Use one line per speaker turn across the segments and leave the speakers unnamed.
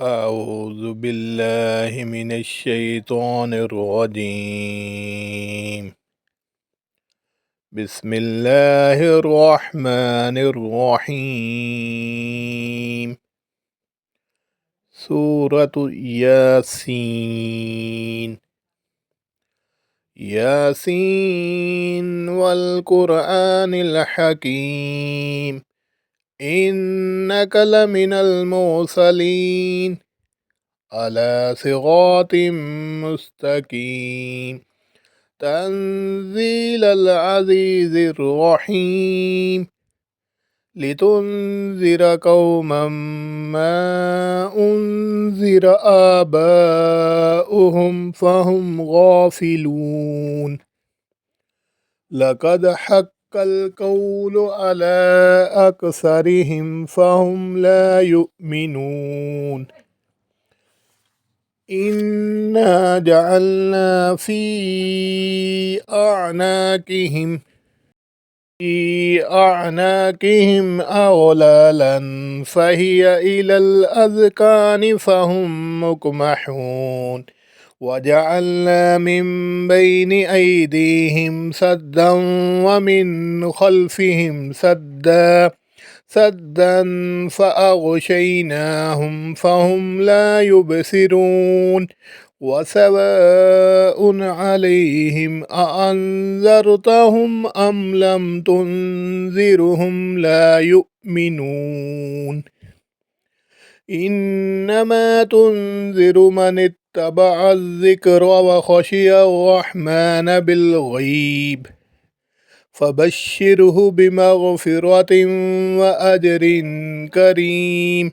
أعوذ بالله من الشيطان الرجيم. بسم الله الرحمن الرحيم. سورة ياسين. ياسين والقرآن الحكيم، إنك لمن المرسلين على صراط مستقيم، تنزيل العزيز الرحيم، لتنذر قوما ما أنذر آباؤهم فهم غافلون. لقد حق القول على أكثرهم فهم لا يؤمنون. إنا جعلنا في أعناقهم أغلالا فهي إلى الأذقان فهم مقمحون. وجعلنا من بين أيديهم سدا ومن خلفهم سدا فأغشيناهم فهم لا يبصرون. وسواء عليهم أأنذرتهم أم لم تنذرهم لا يؤمنون. إنما تنذر من اتبع الذكر وخشي الرحمن بالغيب، فبشره بمغفرة وأجر كريم.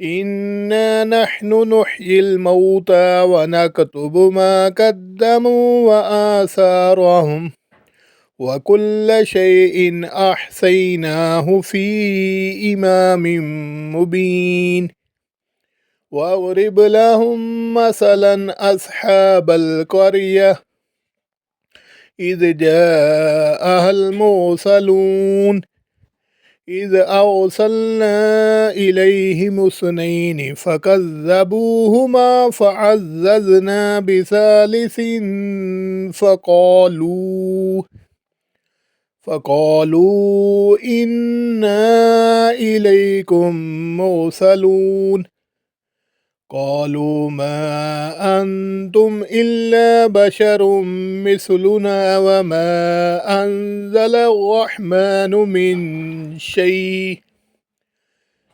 إنا نحن نحيي الموتى ونكتب ما قدموا وآثارهم، وكل شيء أحصيناه في إمام مبين. واضرب لهم مثلا أصحاب القرية إذ جاءها المرسلون إذ أرسلنا إليهم اثنين فكذبوهما فعززنا بثالث فقالوا إنا إليكم مرسلون. قالوا ما أنتم إلا بشر مثلنا وما أنزل الرحمن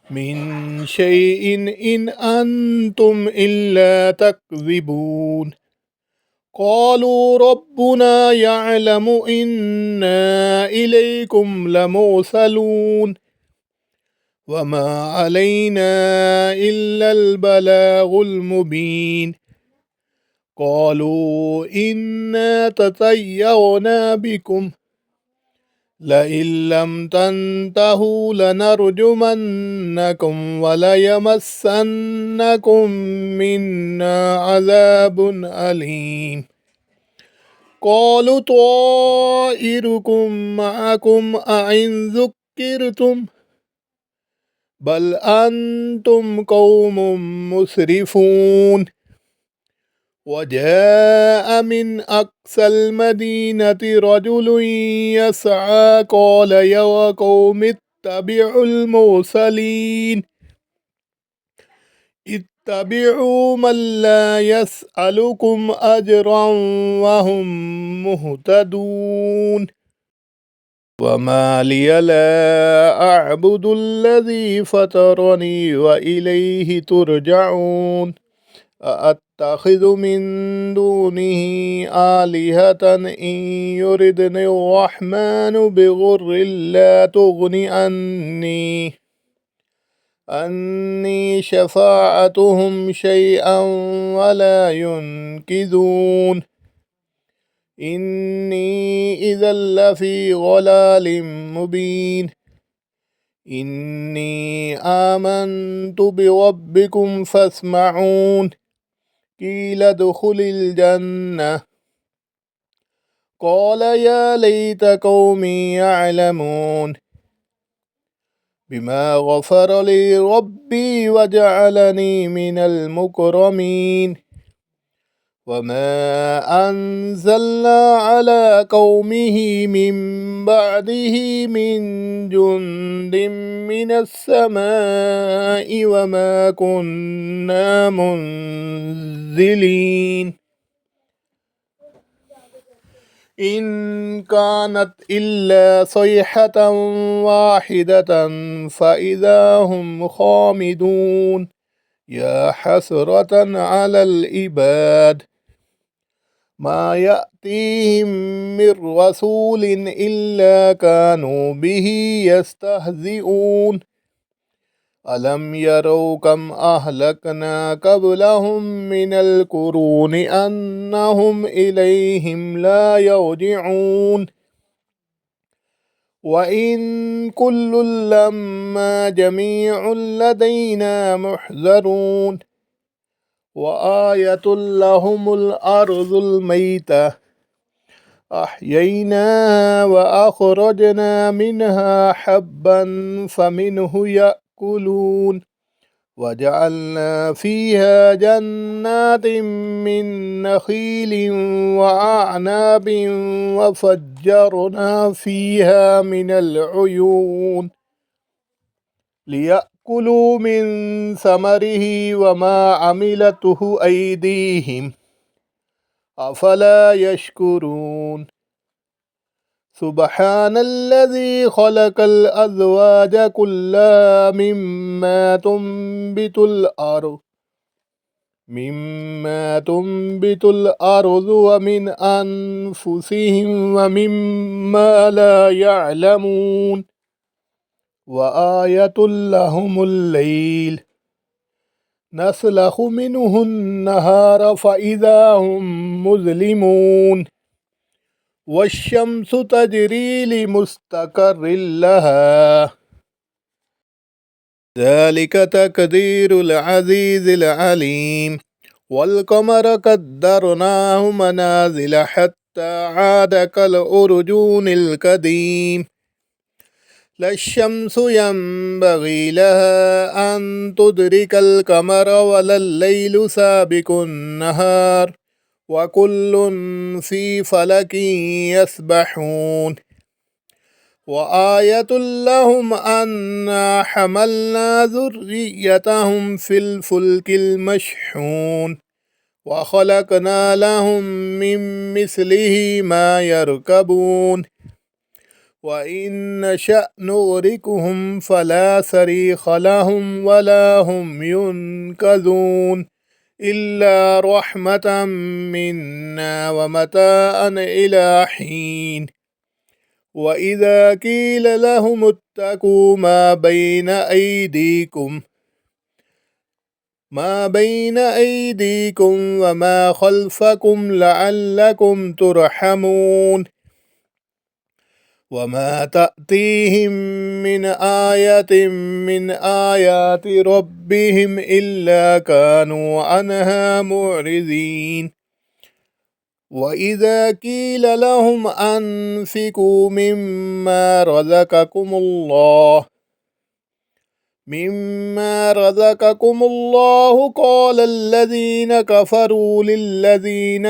من شيء إن أنتم إلا تكذبون. قالوا ربنا يعلم إنا إليكم لمرسلون وما علينا إلا البلاغ المبين. قالوا إنا تطيرنا بكم لئن لم تنتهوا لنرجمنكم وليمسنكم منا عذاب أليم. قالوا طائركم معكم أئن ذكرتم بل أنتم قوم مسرفون. وجاء من أقصى المدينة رجل يسعى قال يا قوم اتبعوا المرسلين اتبعوا من لا يسألكم أجرا وهم مهتدون. وما لي لا أعبد الذي فطرني وإليه ترجعون. أأتخذ من دونه آلهة إن يردني الرحمن بضر لا تغن عني شفاعتهم شيئا ولا ينقذون. إني إذا لفي ضلال مبين. إني آمنت بربكم فاسمعون. قيل ادخل الجنة. قال يا ليت قومي يعلمون. بما غفر لي ربي وجعلني من المكرمين وما أنزلنا على قومه من بعده من جند من السماء وما كنا منزلين إن كانت إلا صيحة واحدة فإذا هم خامدون يا حسرة على العباد ما يأتيهم من رسول إلا كانوا به يستهزئون ألم يروا كم أهلكنا قبلهم من القرون أنهم إليهم لا يرجعون وإن كل لما جميع لدينا محذرون وآية لهم الأرض الميتة أحييناها وأخرجنا منها حبا فمنه يأكلون وجعلنا فيها جنات من نخيل وأعناب وفجرنا فيها من العيون ليأكلوا من ثمره وما عملته أيديهم أفلا يشكرون سبحان الذي خلق الأزواج كلها مما تنبت الأرض ومن أنفسهم ومما لا يعلمون وآية لهم الليل نسلخ منه النهار فإذا هم مظلمون والشمس تجري لمستقر لها ذلك تقدير العزيز العليم والقمر قدرناه منازل حتى عاد كالأرجون القديم لا الشمس ينبغي لها أن تدرك القمر ولا الليل سابق النهار وكل في فلك يسبحون وآية لهم أنا حملنا ذريتهم في الفلك المشحون وخلقنا لهم من مثله ما يركبون وإن نشأ نغرقهم فلا صريخ لهم ولا هم ينقذون إلا رحمة منا ومتاعا إلى حين وإذا قيل لهم اتقوا ما بين أيديكم وما خلفكم لعلكم ترحمون وما تأتيهم من آية من آيات ربهم إلا كانوا عنها معرضين وإذا قيل لهم أنفقوا مما رزقكم الله قال الذين كفروا للذين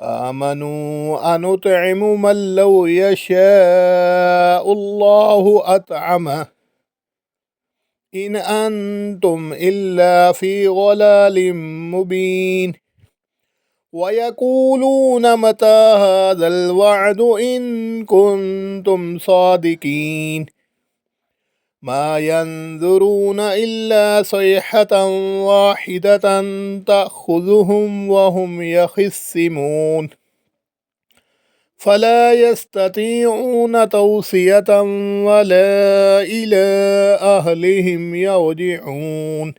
آمنوا أنطعم من لو يشاء الله أطعمه إن أنتم إلا في ضلال مبين ويقولون متى هذا الوعد إن كنتم صادقين ما ينظرون إلا صيحة واحدة تأخذهم وهم يخصمون فلا يستطيعون توصية ولا إلى أهلهم يرجعون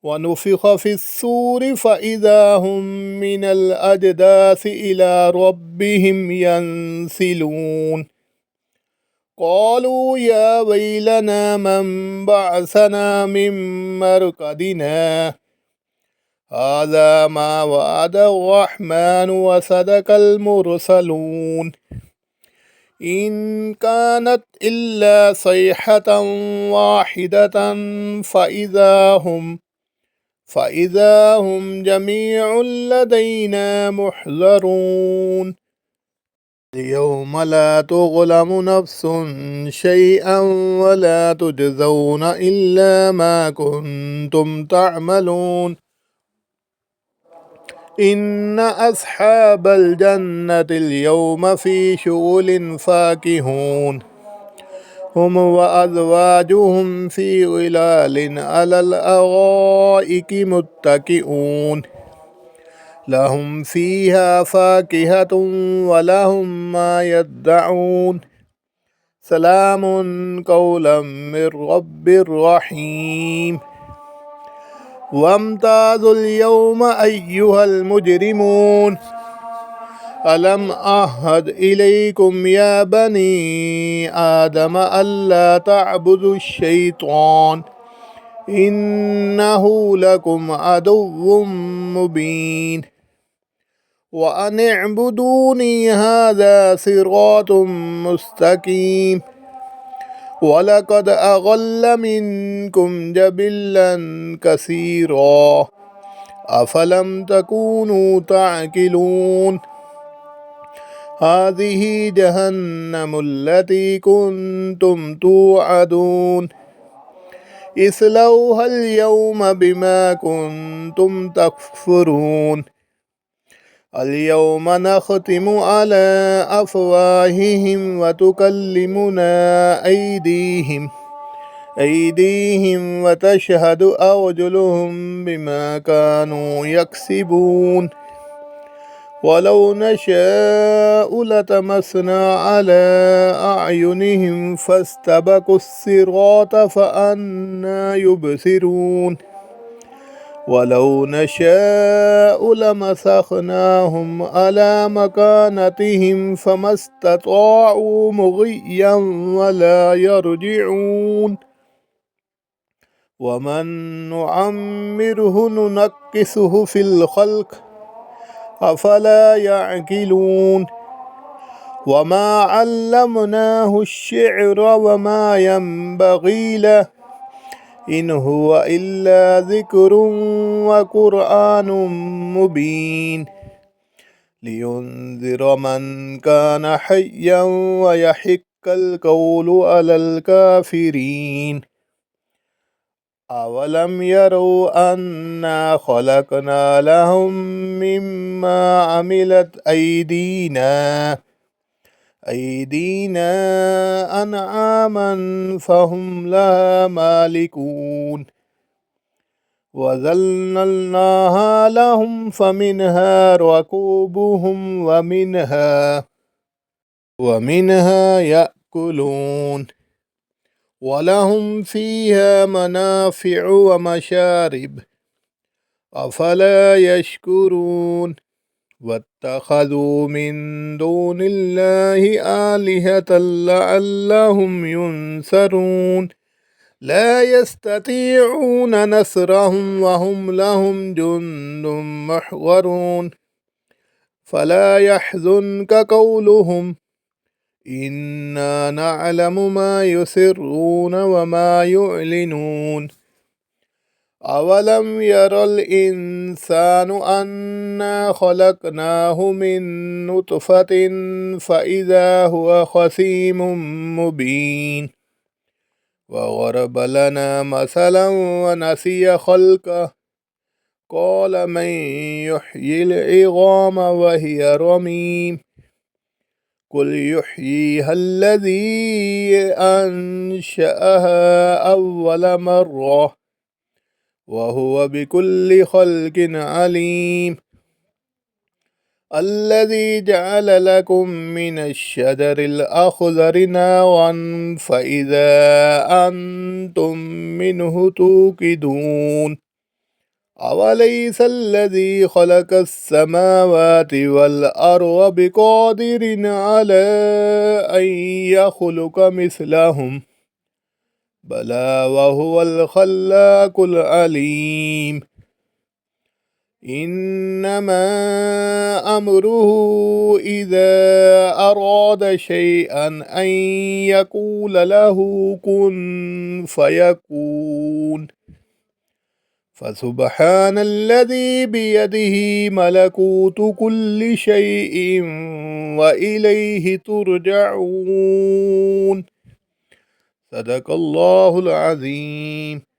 ونفخ في الصور فإذا هم من الأجداث إلى ربهم ينسلون قالوا يا ويلنا من بعثنا من مرقدنا هذا ما وعد الرحمن وصدق المرسلون إن كانت إلا صيحة واحدة فإذا هم جميع لدينا محضرون اليوم لا تظلم نفس شيئا ولا تجزون إلا ما كنتم تعملون إن أصحاب الجنة اليوم في شغل فاكهون هم وأزواجهم في ظلال على الأرائك متكئون لهم فيها فاكهة ولهم ما يدعون سلام قولا من رب رحيم وامتازوا اليوم أيها المجرمون ألم أعهد إليكم يا بني آدم ألا تعبدوا الشيطان إنه لكم عدو مبين وأن اعبدوني هذا صراط مستقيم ولقد أضل منكم جبلا كثيرا أفلم تكونوا تعقلون هذه جهنم التي كنتم توعدون اصلوها اليوم بما كنتم تكفرون اليوم نختم على أفواههم وتكلمنا أيديهم وتشهد أرجلهم بما كانوا يكسبون ولو نشاء لتمسنا على أعينهم فاستبقوا الصراط فأنى يبصرون ولو نشاء لمسخناهم على مكانتهم فما استطاعوا مضيا ولا يرجعون ومن نعمره ننكسه في الخلق أفلا يعقلون وما علمناه الشعر وما ينبغي له إن هو إلا ذكر وقرآن مبين لينذر من كان حيا ويحق القول على الكافرين أولم يروا أنا خلقنا لهم مما عملت أيدينا أنعاما فهم لها مالكون وذللناها لهم فمنها ركوبهم ومنها يأكلون ولهم فيها منافع ومشارب أفلا يشكرون واتخذوا من دون الله آلهة لعلهم ينصرون لا يستطيعون نصرهم وهم لهم جند محضرون فلا يحزنك قولهم إنا نعلم ما يسرون وما يعلنون أولم ير الإنسان أنا خلقناه من نطفة فإذا هو خصيم مبين وضرب لنا مثلا ونسي خلقه قال من يحيي العظام وهي رميم قل يحييها الذي أنشأها أول مرة وهو بكل خلق عليم الذي جعل لكم من الشجر الأخضر نارا فإذا أنتم منه توقدون أوليس الذي خلق السماوات والأرض بقادر على أن يخلق مثلهم بلى وهو الخلاق العليم إنما أمره إذا أراد شيئا أن يقول له كن فيكون فسبحان الذي بيده ملكوت كل شيء وإليه ترجعون. صدق الله العظيم.